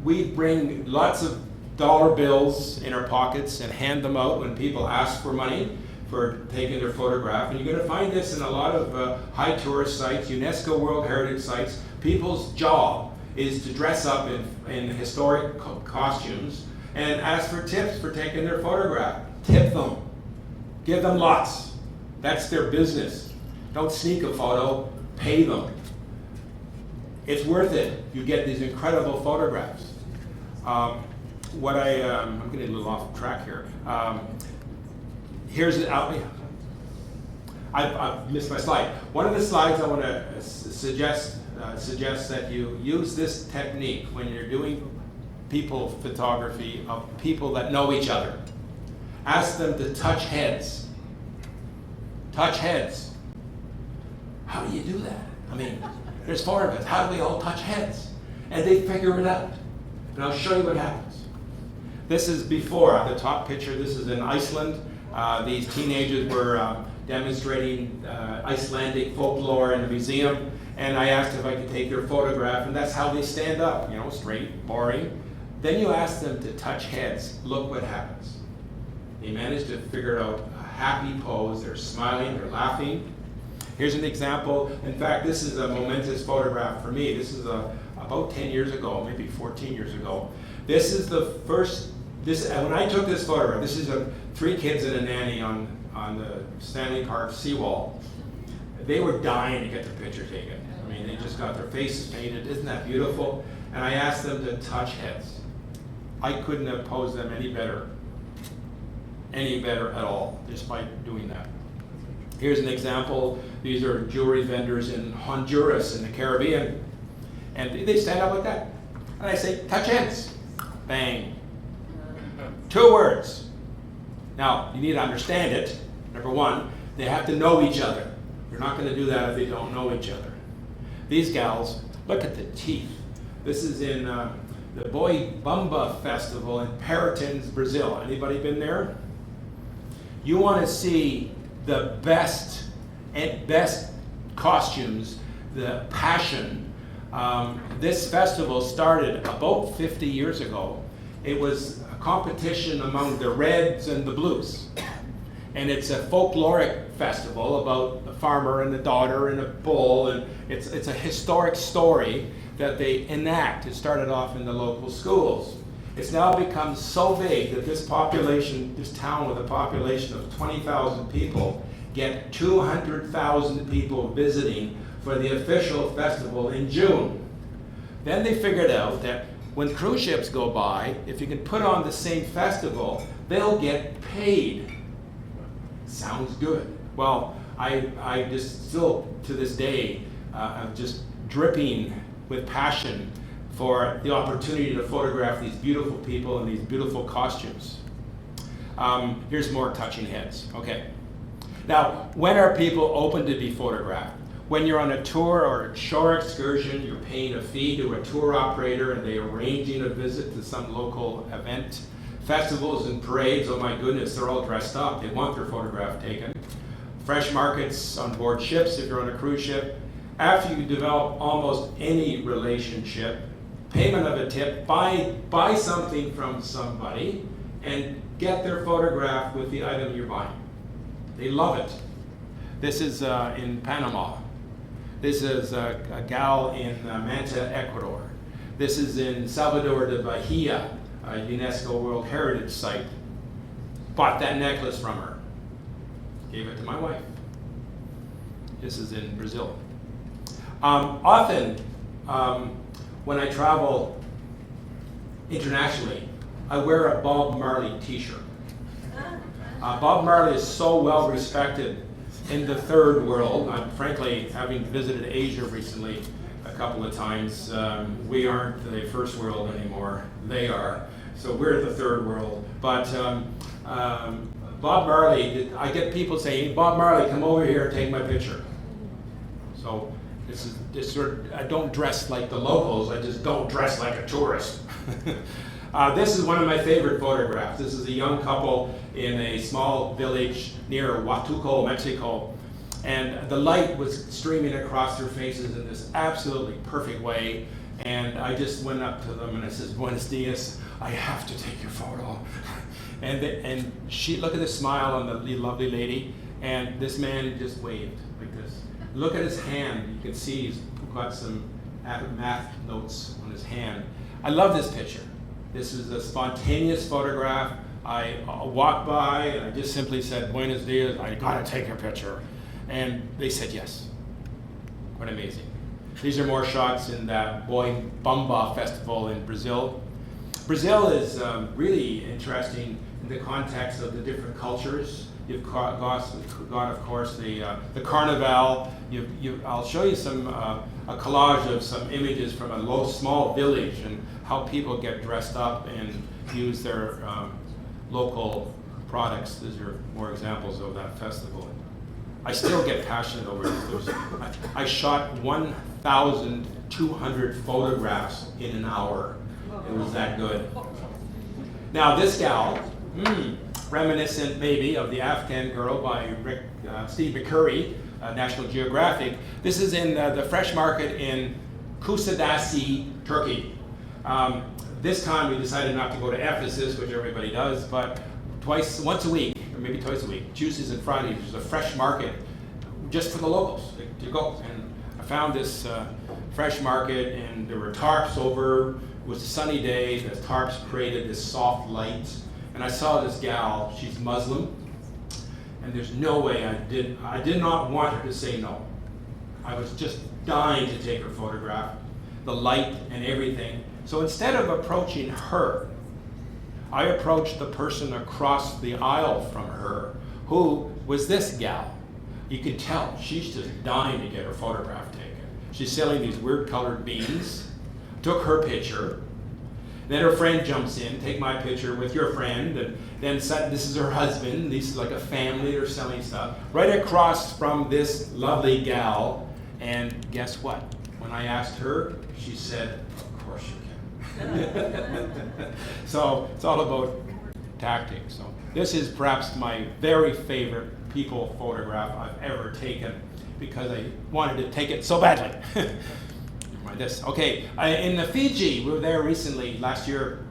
We bring lots of dollar bills in our pockets and hand them out when people ask for money for taking their photograph. And you're going to find this in a lot of high tourist sites, UNESCO World Heritage sites. People's job is to dress up in historic costumes and ask for tips for taking their photograph. Tip them. Give them lots. That's their business. Don't sneak a photo, pay them. It's worth it. You get these incredible photographs. I'm getting a little off track here. Here's I've missed my slide. One of the slides I want to suggest that you use this technique when you're doing people photography of people that know each other. Ask them to touch heads. Touch heads. How do you do that? I mean, there's 4 of us. How do we all touch heads? And they figure it out. And I'll show you what happens. This is before, the top picture. This is in Iceland. These teenagers were demonstrating Icelandic folklore in a museum. And I asked if I could take their photograph. And that's how they stand up, straight, boring. Then you ask them to touch heads. Look what happens. They managed to figure out a happy pose. They're smiling, they're laughing. Here's an example. In fact, this is a momentous photograph for me. This is about 10 years ago, maybe 14 years ago. This is the first, when I took this photograph, this is 3 kids and a nanny on the Stanley Park seawall. They were dying to get their picture taken. I mean, they just got their faces painted. Isn't that beautiful? And I asked them to touch heads. I couldn't have posed them any better at all, just by doing that. Here's an example. These are jewelry vendors in Honduras in the Caribbean. And they stand up like that. And I say, touch heads. Bang. 2 words. Now, you need to understand it. Number 1, they have to know each other. They're not going to do that if they don't know each other. These gals, look at the teeth. This is in the Boi Bumba Festival in Peritins, Brazil. Anybody been there? You want to see the best costumes, the passion. This festival started about 50 years ago. It was a competition among the reds and the blues. And it's a folkloric festival about a farmer and a daughter and a bull, and it's a historic story that they enact. It started off in the local schools. It's now become so big that this town with a population of 20,000 people, get 200,000 people visiting for the official festival in June. Then they figured out that when cruise ships go by, if you can put on the same festival, they'll get paid. Sounds good. Well, I just still, to this day, I'm just dripping with passion for the opportunity to photograph these beautiful people in these beautiful costumes. Here's more touching heads. Okay. Now, when are people open to be photographed? When you're on a tour or a shore excursion, you're paying a fee to a tour operator and they're arranging a visit to some local event. Festivals and parades, oh my goodness, they're all dressed up. They want their photograph taken. Fresh markets on board ships if you're on a cruise ship. After you develop almost any relationship, payment of a tip, buy something from somebody and get their photograph with the item you're buying. They love it. This is in Panama. This is a gal in Manta, Ecuador. This is in Salvador de Bahia, a UNESCO World Heritage Site. Bought that necklace from her. Gave it to my wife. This is in Brazil. Often, when I travel internationally, I wear a Bob Marley t-shirt. Bob Marley is so well respected in the third world. Frankly, having visited Asia recently a couple of times, we aren't the first world anymore. They are. So we're the third world. But Bob Marley, I get people saying, Bob Marley, come over here and take my picture. So this sort of, I don't dress like the locals, I just don't dress like a tourist. This is one of my favorite photographs. This is a young couple in a small village near Huatuco, Mexico. And the light was streaming across their faces in this absolutely perfect way. And I just went up to them and I said, Buenos dias, I have to take your photo. And she, look at the smile on the lovely lady. And this man just waved like this. Look at his hand. You can see he's got some math notes on his hand. I love this picture. This is a spontaneous photograph. I walked by and I just simply said, Buenos dias, I gotta take your picture. And they said yes. Quite amazing. These are more shots in that Boi Bumba festival in Brazil. Brazil is really interesting in the context of the different cultures. You've got of course, the Carnival. I'll show you some a collage of some images from a small village and how people get dressed up and use their local products. These are more examples of that festival. I still get passionate over this. I shot 1,200 photographs in an hour. It was that good. Now this gal, reminiscent maybe of the Afghan Girl by Steve McCurry, National Geographic. This is in the fresh market in Kusadasi, Turkey. This time we decided not to go to Ephesus, which everybody does, but once a week, or maybe twice a week, Tuesdays and Fridays, there's a fresh market just for the locals to go. And I found this fresh market, and there were tarps over. It was a sunny day. The tarps created this soft light. And I saw this gal, she's Muslim, and there's no way I did not want her to say no. I was just dying to take her photograph, the light and everything. So instead of approaching her, I approached the person across the aisle from her, who was this gal. You could tell she's just dying to get her photograph taken. She's selling these weird colored beans. Took her picture. Then her friend jumps in, take my picture with your friend, and then said, this is her husband. This is like a family, they're selling stuff. Right across from this lovely gal. And guess what? When I asked her, she said, of course you can. So it's all about tactics. So this is perhaps my very favorite people photograph I've ever taken because I wanted to take it so badly. This. Okay, in the Fiji, we were there recently, last year,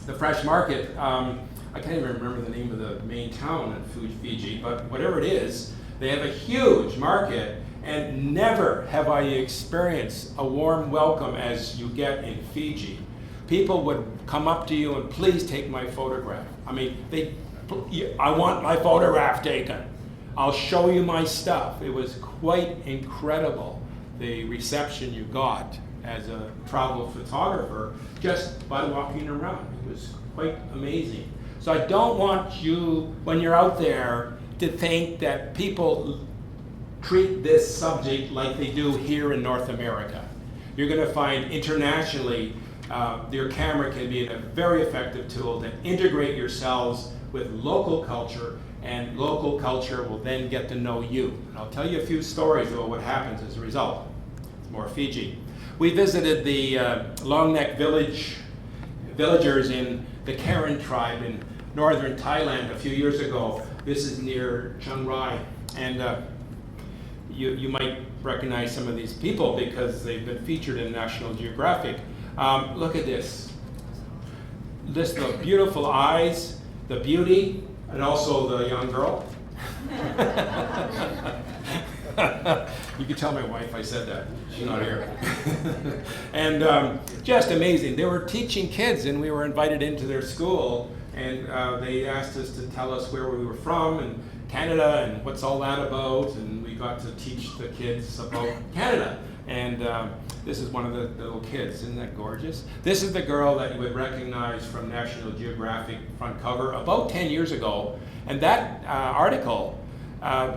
the fresh market. I can't even remember the name of the main town in Fiji, but whatever it is, they have a huge market, and never have I experienced a warm welcome as you get in Fiji. People would come up to you and please take my photograph. I mean, I want my photograph taken. I'll show you my stuff. It was quite incredible, the reception you got as a travel photographer just by walking around. It was quite amazing. So I don't want you, when you're out there, to think that people treat this subject like they do here in North America. You're going to find internationally your camera can be a very effective tool to integrate yourselves with local culture, and local culture will then get to know you. And I'll tell you a few stories about what happens as a result. It's more Fiji. We visited the long neck villagers in the Karen tribe in northern Thailand a few years ago. This is near Chiang Rai, and you might recognize some of these people because they've been featured in National Geographic. Look at this. The beautiful eyes, the beauty, and also the young girl. You can tell my wife I said that. She's not here. And just amazing. They were teaching kids, and we were invited into their school, and they asked us to tell us where we were from, and Canada, and what's all that about, and we got to teach the kids about Canada. And this is one of the little kids. Isn't that gorgeous? This is the girl that you would recognize from National Geographic front cover about 10 years ago. And that article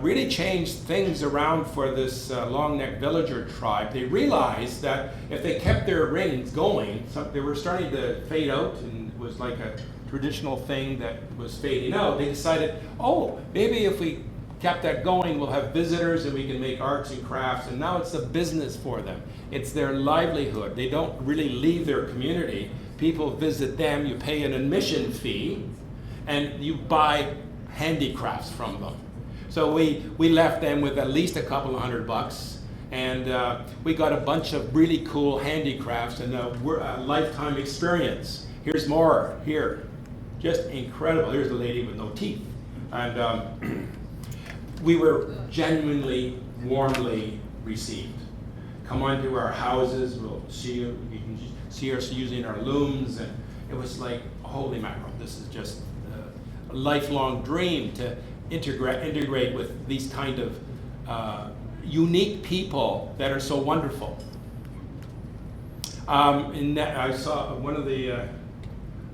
really changed things around for this long neck villager tribe. They realized that if they kept their rings going, they were starting to fade out, and it was like a traditional thing that was fading out. They decided, oh, maybe if we kept that going, we'll have visitors and we can make arts and crafts, and now it's a business for them. It's their livelihood. They don't really leave their community. People visit them, you pay an admission fee, and you buy handicrafts from them. So we left them with at least a couple of $100, and we got a bunch of really cool handicrafts and a lifetime experience. Here's more here. Just incredible. Here's the lady with no teeth. And we were genuinely, warmly received. Come on to our houses, we'll see you. You can see us using our looms, and it was like, holy mackerel, this is just a lifelong dream to integrate with these kind of unique people that are so wonderful. I saw one of the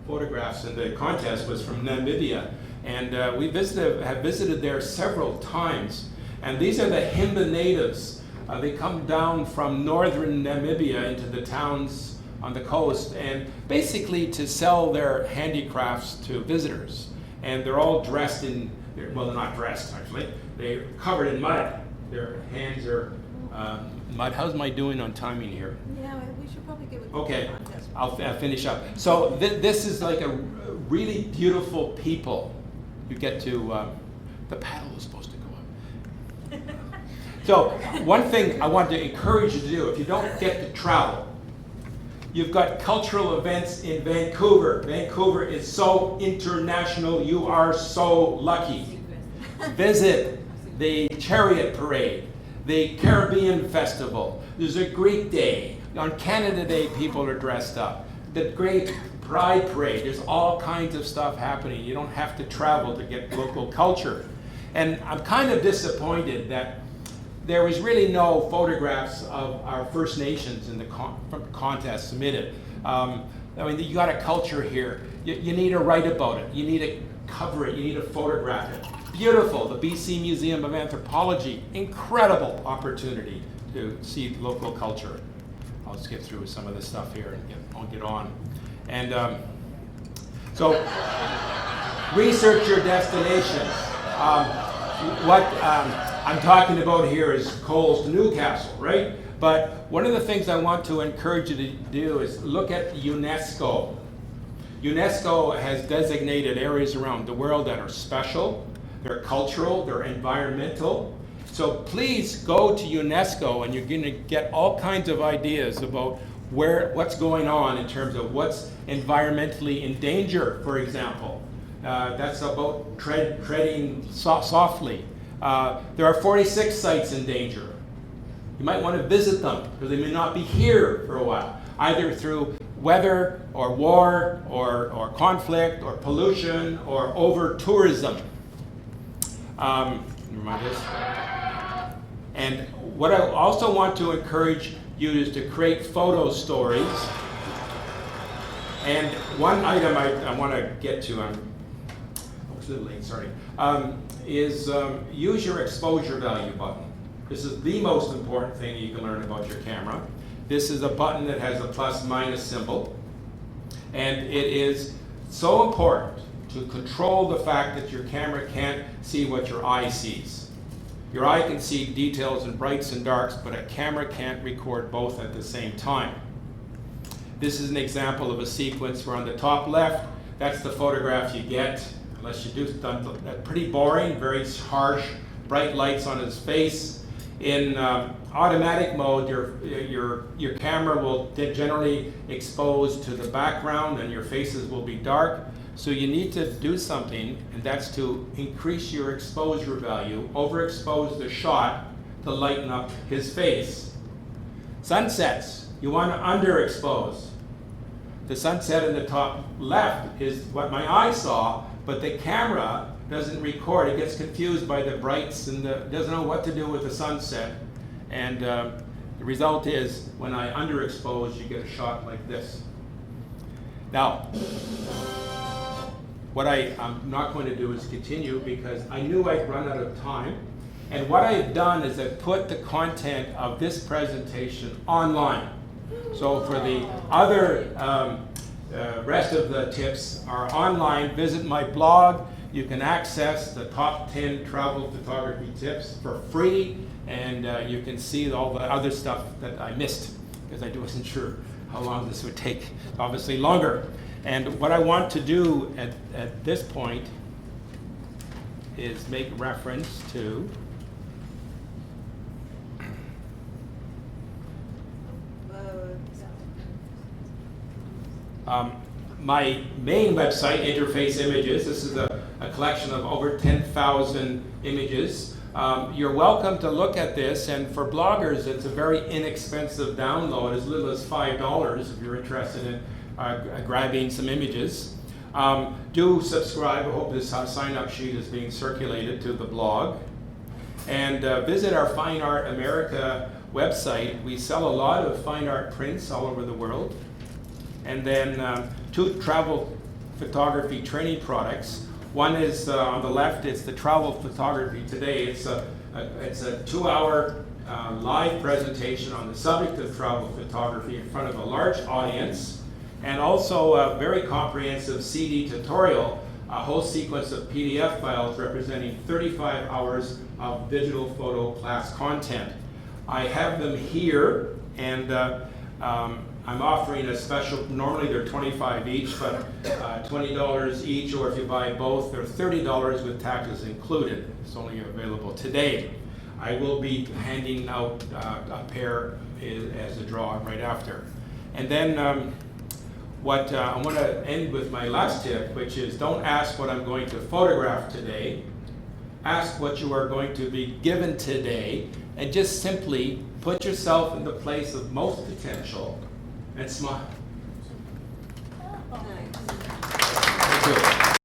photographs in the contest was from Namibia, and we have visited there several times. And these are the Himba natives. They come down from northern Namibia into the towns on the coast, and basically to sell their handicrafts to visitors. And they're all dressed in, well, they're not dressed actually, they're covered in mud. Their hands are mud. How's my doing on timing here? Yeah, we should probably get with the Okay, contest. I'll finish up. So this is like a really beautiful people. You get to, the paddle is supposed to go up. So one thing I want to encourage you to do, if you don't get to travel, you've got cultural events in Vancouver. Vancouver is so international, you are so lucky. Visit the Chariot Parade, the Caribbean Festival. There's a Greek Day. On Canada Day, people are dressed up. The great Pride Parade. There's all kinds of stuff happening. You don't have to travel to get local culture. And I'm kind of disappointed that there was really no photographs of our First Nations in the contest submitted. I mean, you got a culture here. You need to write about it. You need to cover it. You need to photograph it. Beautiful. The BC Museum of Anthropology, incredible opportunity to see local culture. I'll skip through some of this stuff here and I'll get on. And so, research your destinations. What I'm talking about here is Coles to Newcastle, right? But one of the things I want to encourage you to do is look at UNESCO. UNESCO has designated areas around the world that are special, they're cultural, they're environmental. So please go to UNESCO and you're going to get all kinds of ideas about what's going on in terms of what's environmentally in danger, for example. That's about treading softly. There are 46 sites in danger. You might want to visit them because they may not be here for a while, either through weather or war or conflict or pollution or over-tourism. Remind us. And what I also want to encourage you is to create photo stories. And one item I want to get to, I'm a little late, sorry, is use your exposure value button. This is the most important thing you can learn about your camera. This is a button that has a plus-minus symbol. And it is so important to control the fact that your camera can't see what your eye sees. Your eye can see details in brights and darks, but a camera can't record both at the same time. This is an example of a sequence where on the top left, that's the photograph you get, unless you do something pretty boring, very harsh, bright lights on his face. In automatic mode, your camera will generally expose to the background and your faces will be dark. So you need to do something, and that's to increase your exposure value, overexpose the shot to lighten up his face. Sunsets, you want to underexpose. The sunset in the top left is what my eye saw, but the camera doesn't record. It gets confused by the brights and doesn't know what to do with the sunset. And the result is, when I underexpose, you get a shot like this. Now, what I'm not going to do is continue because I knew I'd run out of time. And what I've done is I've put the content of this presentation online. So for the other rest of the tips are online. Visit my blog. You can access the top 10 travel photography tips for free, and you can see all the other stuff that I missed because I wasn't sure how long this would take. Obviously longer. And what I want to do at this point is make reference to my main website, Interface Images. This is a collection of over 10,000 images. You're welcome to look at this, and for bloggers, it's a very inexpensive download, as little as $5 if you're interested in grabbing some images. Do subscribe. I hope this sign-up sheet is being circulated to the blog. And visit our Fine Art America website. We sell a lot of fine art prints all over the world. And then 2 travel photography training products. One is on the left, it's the Travel Photography Today. It's a 2-hour live presentation on the subject of travel photography in front of a large audience, and also a very comprehensive CD tutorial, a whole sequence of PDF files representing 35 hours of digital photo class content. I have them here, and I'm offering a special, normally they're $25 each, but $20 each, or if you buy both, they're $30 with taxes included. It's only available today. I will be handing out a pair as a draw right after. And then I want to end with my last tip, which is don't ask what I'm going to photograph today. Ask what you are going to be given today, and just simply put yourself in the place of most potential and smile. Nice.